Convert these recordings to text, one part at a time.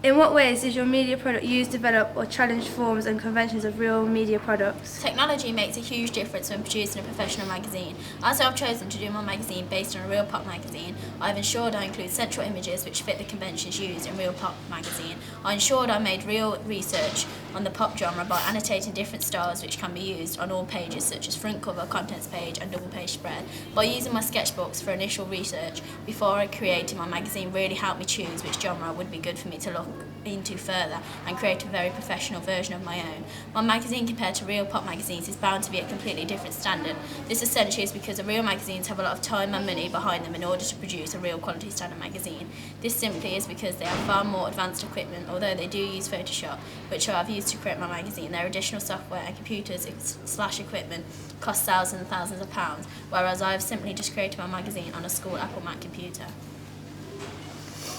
In what ways does your media product use, develop or challenge forms and conventions of real media products? Technology makes a huge difference when producing a professional magazine. As I've chosen to do my magazine based on a real pop magazine, I've ensured I include central images which fit the conventions used in real pop magazine. I ensured I made real research on the pop genre by annotating different styles which can be used on all pages, such as front cover, contents page and double page spread. By using my sketchbooks for initial research before I created my magazine really helped me choose which genre would be good for me to look into further and create a very professional version of my own. My magazine compared to real pop magazines is bound to be a completely different standard. This essentially is because the real magazines have a lot of time and money behind them in order to produce a real quality standard magazine. This simply is because they have far more advanced equipment, although they do use Photoshop, which I have used to create my magazine. Their additional software and computers / equipment cost thousands and thousands of pounds, whereas I have simply just created my magazine on a school Apple Mac computer.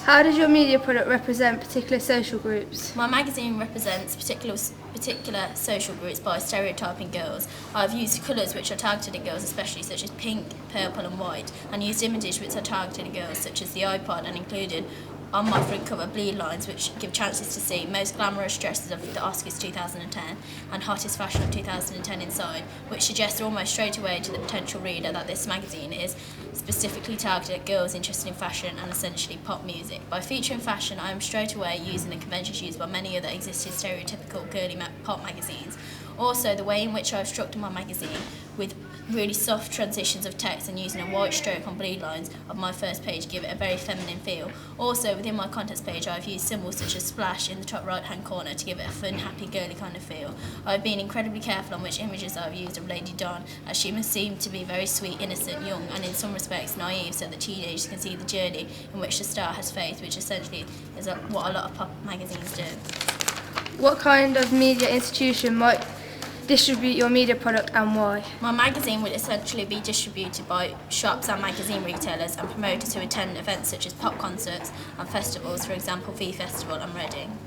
How does your media product represent particular social groups? My magazine represents particular social groups by stereotyping girls. I've used colours which are targeted at girls especially, such as pink, purple and white, and used images which are targeted at girls, such as the iPod, and included on my front cover bleed lines which give chances to see most glamorous dresses of the Oscars 2010 and hottest fashion of 2010 inside, which suggests almost straight away to the potential reader that this magazine is specifically targeted at girls interested in fashion and essentially pop music. By featuring fashion, I am straight away using the conventions used by many other existing stereotypical girly pop magazines. Also, the way in which I've structured my magazine with really soft transitions of text and using a white stroke on bleed lines of my first page give it a very feminine feel. Also, within my contents page, I've used symbols such as splash in the top right hand corner to give it a fun, happy, girly kind of feel. I've been incredibly careful on which images I've used of Lady Dawn, as she must seem to be very sweet, innocent, young and in some respects naive, so that teenagers can see the journey in which the star has faith, which essentially is what a lot of pop magazines do. What kind of media institution might distribute your media product and why? My magazine would essentially be distributed by shops and magazine retailers and promoters who attend events such as pop concerts and festivals, for example V Festival and Reading.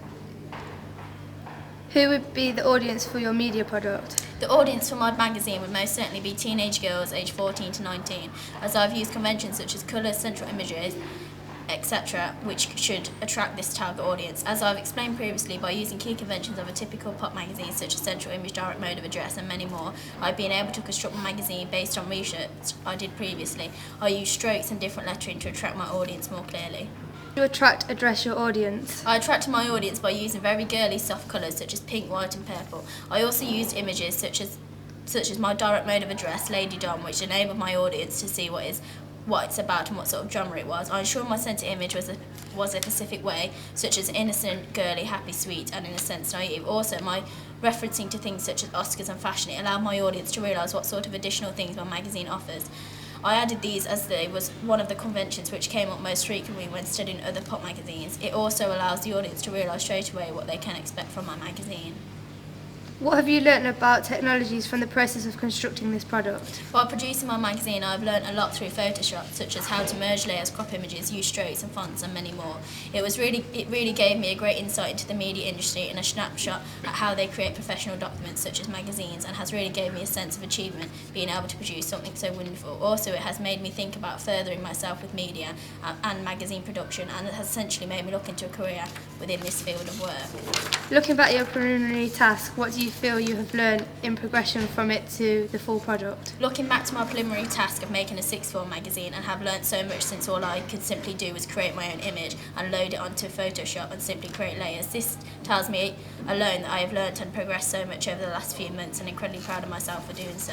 Who would be the audience for your media product? The audience for my magazine would most certainly be teenage girls aged 14 to 19, as I've used conventions such as colours, central images, etc., which should attract this target audience. As I've explained previously, by using key conventions of a typical pop magazine such as central image, direct mode of address and many more, I've been able to construct my magazine based on research I did previously. I use strokes and different lettering to attract my audience more clearly. To address your audience? I attracted my audience by using very girly soft colours such as pink, white and purple. I also used images such as my direct mode of address, Lady Dawn, which enabled my audience to see what it's about and what sort of genre it was. I ensured my centre image was a specific way, such as innocent, girly, happy, sweet and in a sense naive. Also, my referencing to things such as Oscars and fashion, it allowed my audience to realise what sort of additional things my magazine offers. I added these as they was one of the conventions which came up most frequently when studying other pop magazines. It also allows the audience to realise straight away what they can expect from my magazine. What have you learnt about technologies from the process of constructing this product? While producing my magazine, I've learnt a lot through Photoshop, such as how to merge layers, crop images, use strokes and fonts and many more. It really gave me a great insight into the media industry and a snapshot at how they create professional documents such as magazines, and has really gave me a sense of achievement being able to produce something so wonderful. Also, it has made me think about furthering myself with media and magazine production, and it has essentially made me look into a career within this field of work. Looking back at your preliminary task, what do you feel you have learned in progression from it to the full product? Looking back to my preliminary task of making a sixth form magazine, and have learnt so much since all I could simply do was create my own image and load it onto Photoshop and simply create layers. This tells me alone that I have learnt and progressed so much over the last few months, and incredibly proud of myself for doing so.